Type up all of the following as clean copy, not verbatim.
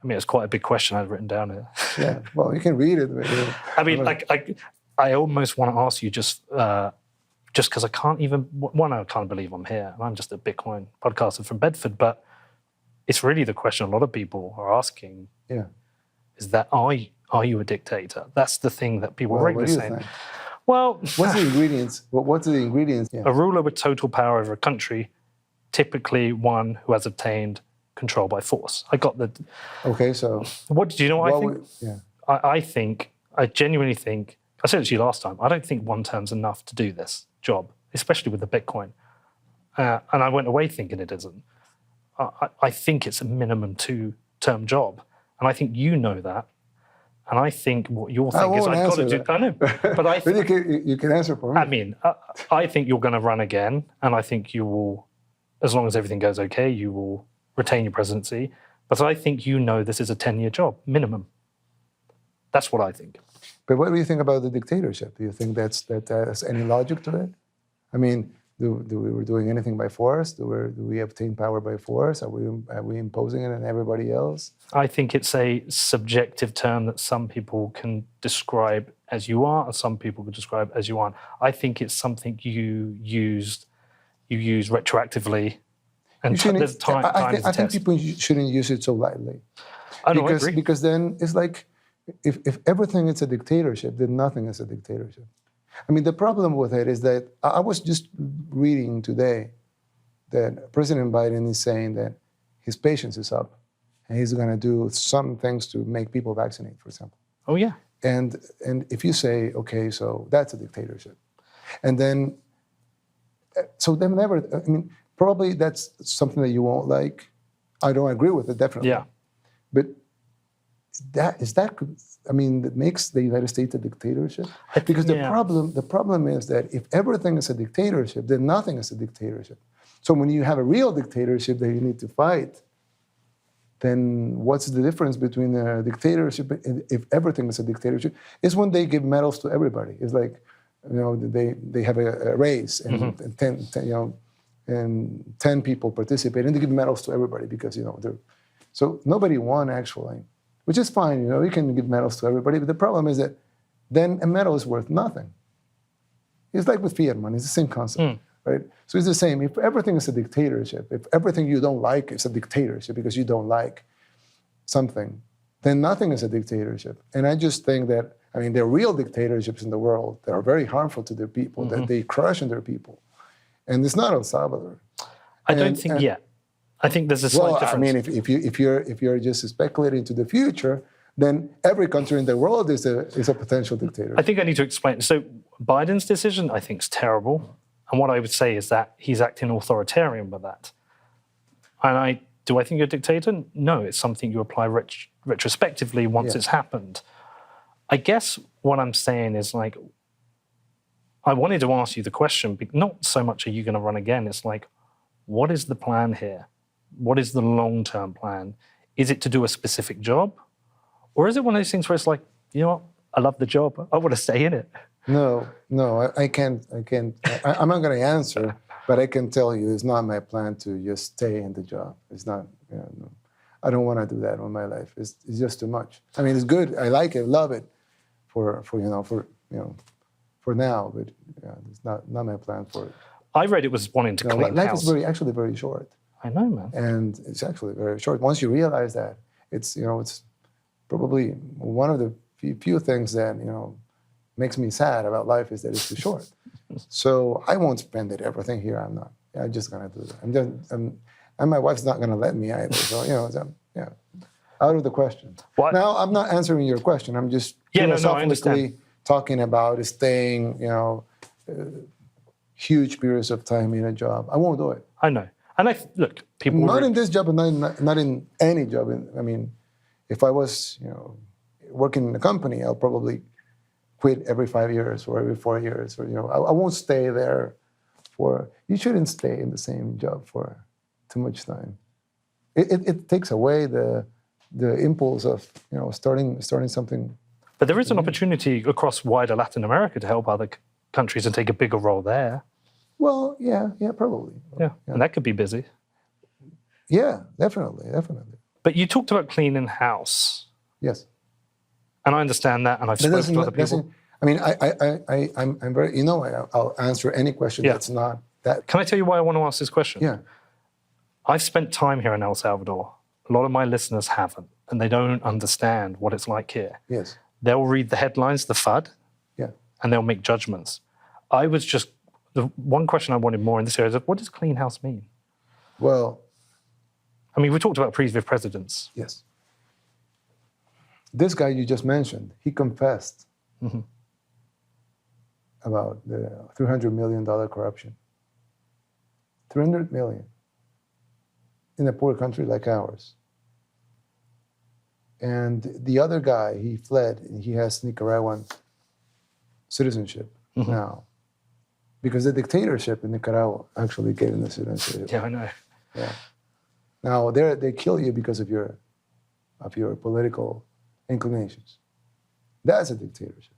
I mean, it's quite a big question I've written down here. Yeah, well, you can read it. I mean, I almost want to ask you just because I can't even, one, I can't believe I'm here, and I'm just a Bitcoin podcaster from Bedford, but it's really the question a lot of people are asking. Yeah. Is that, are you a dictator? That's the thing that people are regularly saying. Think? Well, what's the ingredients? What's the ingredients? Yeah. A ruler with total power over a country, typically one who has obtained control by force. I got the... Okay, so... What do you know what I think? I genuinely think, I said it to you last time, I don't think one term's enough to do this job, especially with the Bitcoin. And I went away thinking it isn't. I think it's a minimum 2-term job. And I think you know that. And I think what you're thinking is I've got to do... I know, but I think... you can answer for me. I mean, I think you're going to run again, and I think you will, as long as everything goes okay, you will retain your presidency. But I think you know this is a 10-year job, minimum. That's what I think. But what do you think about the dictatorship? Do you think that has any logic to it? I mean, do we doing anything by force? Do we obtain power by force? Are we imposing it on everybody else? I think it's a subjective term that some people can describe as you are, and some people can describe as you aren't. I think it's something you use retroactively. And there's time. I think people shouldn't use it so lightly. I agree. Because then it's like if everything is a dictatorship, then nothing is a dictatorship. I mean, the problem with it is that I was just reading today that President Biden is saying that his patience is up and he's going to do some things to make people vaccinate, for example. Oh, yeah. And if you say, okay, so that's a dictatorship. And then, probably that's something that you won't like. I don't agree with it, definitely. Yeah. But that makes the United States a dictatorship? Because the problem is that if everything is a dictatorship, then nothing is a dictatorship. So when you have a real dictatorship that you need to fight, then what's the difference between a dictatorship and if everything is a dictatorship? It's when they give medals to everybody. It's like, they have a race and, mm-hmm. and 10 people participate and they give medals to everybody because, so nobody won actually. Which is fine, you can give medals to everybody, but the problem is that then a medal is worth nothing. It's like with fiat money, it's the same concept, right? So it's the same. If everything is a dictatorship, if everything you don't like is a dictatorship because you don't like something, then nothing is a dictatorship. And I just think that, there are real dictatorships in the world that are very harmful to their people, that they crush on their people. And it's not El Salvador. I don't think yet. I think there's a slight difference. If you're just speculating to the future, then every country in the world is a potential dictator. I think I need to explain. So Biden's decision, I think, is terrible. And what I would say is that he's acting authoritarian with that. And do I think you're a dictator? No, it's something you apply retrospectively once it's happened. I guess what I'm saying is I wanted to ask you the question, not so much are you going to run again, it's like, what is the plan here? What is the long-term plan? Is it to do a specific job? Or is it one of those things where it's like, you know what, I love the job, I want to stay in it? No, I can't. I'm not going to answer, but I can tell you it's not my plan to just stay in the job. It's not, no. I don't want to do that in my life. It's just too much. It's good, I like it, love it for now, but it's not my plan for it. I read it was wanting to clean life house. is actually very short. I know, man. And it's actually very short. Once you realize that, it's probably one of the few things that, makes me sad about life is that it's too short. So I won't spend everything here. I'm just going to do that. And my wife's not going to let me either. So, out of the question. What? Now, I'm not answering your question. I'm just philosophically talking about staying, huge periods of time in a job. I won't do it. I know. And look, people... Not in this job, and not in any job. If I was, working in a company, I'll probably quit every 5 years or every 4 years. Or, I won't stay there you shouldn't stay in the same job for too much time. It takes away the impulse of, starting something. But there is an opportunity across wider Latin America to help other countries and take a bigger role there. Well, yeah, probably. Yeah, and that could be busy. Yeah, definitely, definitely. But you talked about cleaning house, Yes. and I understand that, and I've spoken to other people. I mean, I'm very, I'll answer any question Yeah. that's not that. Can I tell you why I want to ask this question? Yeah. I've spent time here in El Salvador. A lot of my listeners haven't, and they don't understand what it's like here. Yes. They'll read the headlines, the FUD, Yeah. and they'll make judgments. The one question I wanted more in this area is, what does clean house mean? Well, I mean, we talked about previous presidents. yes. This guy you just mentioned, he confessed about the $300 million corruption. 300 million in a poor country like ours. And the other guy, he fled, and he has Nicaraguan citizenship now. Because the dictatorship in Nicaragua actually gave him the citizenship. Yeah, I know. Yeah. Now they kill you because of your political inclinations. That's a dictatorship.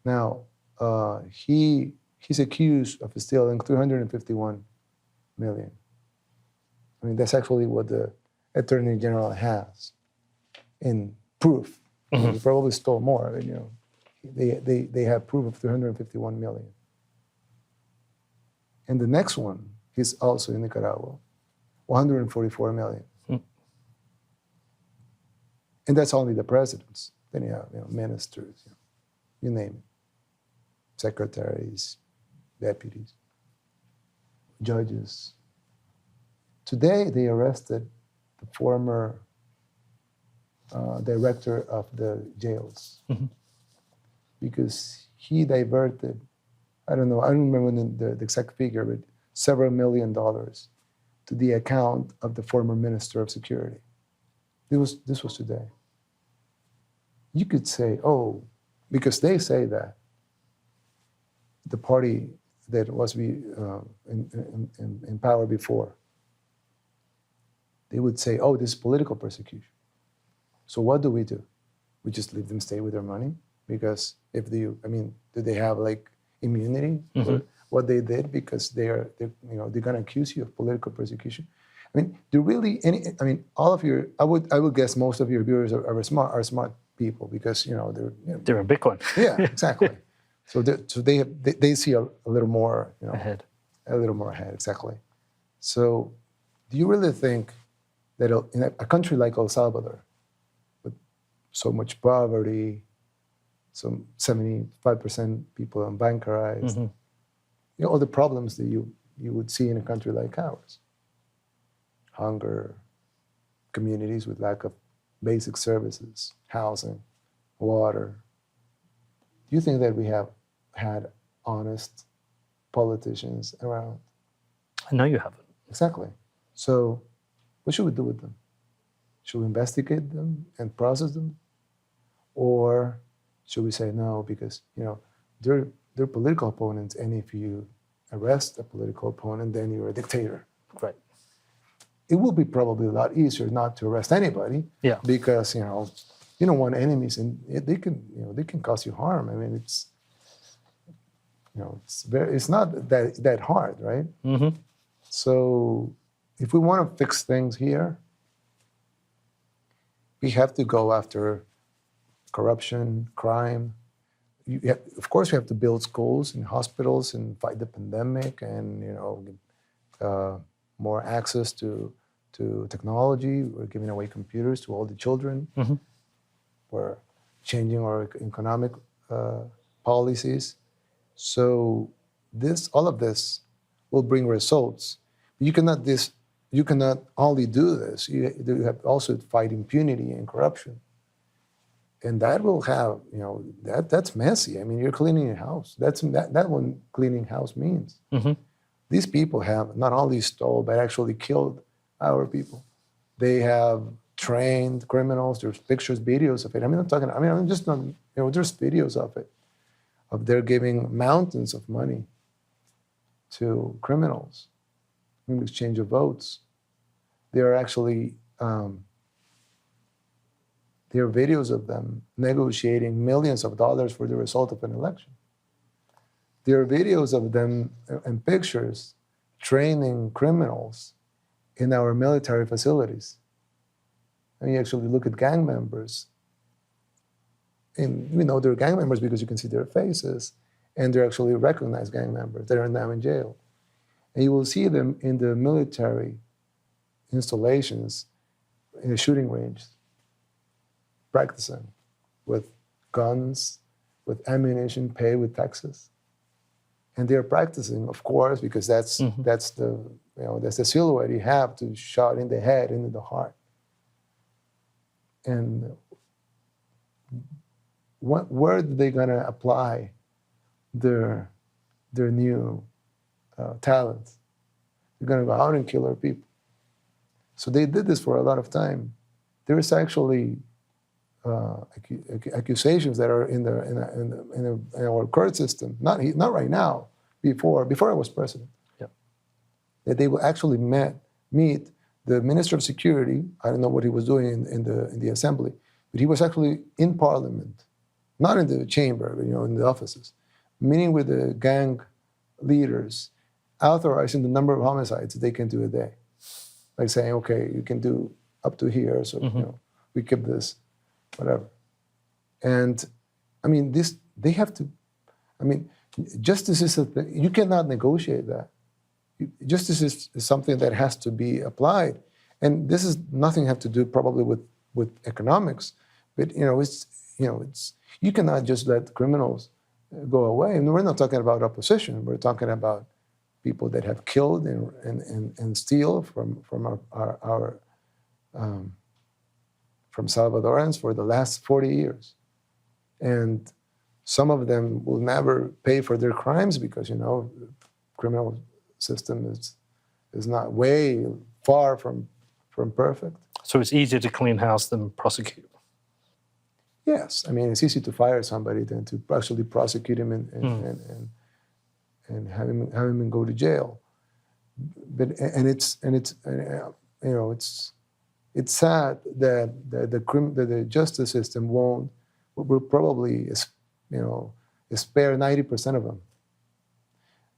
Now he's accused of stealing 351 million. I mean, that's actually what the Attorney General has in proof. He probably stole more. They have proof of 351 million. And the next one, he's also in Nicaragua, 144 million. And that's only the presidents. Then you have ministers, you name it, secretaries, deputies, judges. Today, they arrested the former director of the jails because he diverted, I don't remember the exact figure, but several $1 million to the account of the former Minister of Security. This was today. You could say, oh, because they say that the party that was in power before, they would say, oh, this is political persecution. So what do? We just leave them stay with their money? Because do they have like immunity for what they did because they're going to accuse you of political persecution? I mean, all of your, I would guess most of your viewers are smart people because they're in Bitcoin. Yeah, exactly. So they see a little more ahead. A little more ahead, exactly. So, do you really think that in a country like El Salvador, with so much poverty, some 75% people are bankarized, all the problems that you would see in a country like ours, hunger, communities with lack of basic services, housing, water. Do you think that we have had honest politicians around? I know you haven't. Exactly. So what should we do with them? Should we investigate them and process them? Or should we say no because, they're political opponents, and if you arrest a political opponent, then you're a dictator. Right. It will be probably a lot easier not to arrest anybody. Yeah. Because, you don't want enemies, and they can cause you harm. I mean, it's not that hard, right? So if we want to fix things here, we have to go after corruption, crime. Of course, we have to build schools and hospitals and fight the pandemic, and more access to technology. We're giving away computers to all the children. We're changing our economic policies. So all of this will bring results. You cannot only do this. You have also fight impunity and corruption. And that will have, that's messy. I mean, you're cleaning your house. That's what cleaning house means. These people have not only stole, but actually killed our people. They have trained criminals. There's pictures, videos of it. I'm just not, there's videos of it, of they're giving mountains of money to criminals in exchange of votes. There are actually, there are videos of them negotiating millions of dollars for the result of an election. There are videos of them and pictures training criminals in our military facilities. And you actually look at gang members, and you know they're gang members because you can see their faces, and they're actually recognized gang members. They're now in jail. And you will see them in the military installations, in the shooting range, practicing with guns, with ammunition paid with taxes. And they're practicing, of course, because that's the silhouette you have to shot in the head, into the heart. And where are they going to apply their new talents? They're going to go out and kill our people. So they did this for a lot of time. There is actually accusations that are in our court system, not right now, before I was president, that they will actually meet the Minister of Security. I don't know what he was doing in the assembly, but he was actually in Parliament, not in the chamber, in the offices, meeting with the gang leaders, authorizing the number of homicides they can do a day, like saying, okay, you can do up to here, so we keep this, whatever. And I mean, they have to. I mean, justice is a thing. You cannot negotiate that. Justice is something that has to be applied, and this is nothing have to do probably with economics, but it's you cannot just let criminals go away. And we're not talking about opposition. We're talking about people that have killed and steal from our from Salvadorans for the last 40 years, and some of them will never pay for their crimes because the criminal system is not way far from perfect. So it's easier to clean house than prosecute. Yes, I mean it's easy to fire somebody than to actually prosecute him and have him go to jail. But it's sad that the justice system will probably spare 90% of them.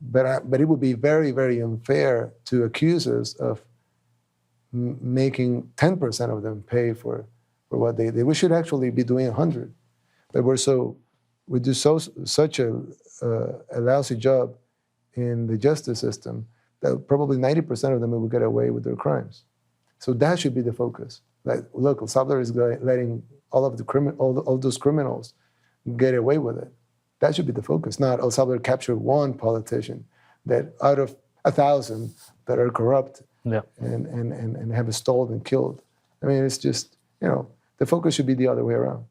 But it would be very, very unfair to accuse us of making 10% of them pay for what they did. We should actually be doing 100. But we do such a lousy job in the justice system that probably 90% of them will get away with their crimes. So that should be the focus. Like, look, El Salvador is letting all those criminals get away with it. That should be the focus, not El Salvador capture one politician that out of 1,000 that are corrupt and have stolen and killed. I mean, it's just, the focus should be the other way around.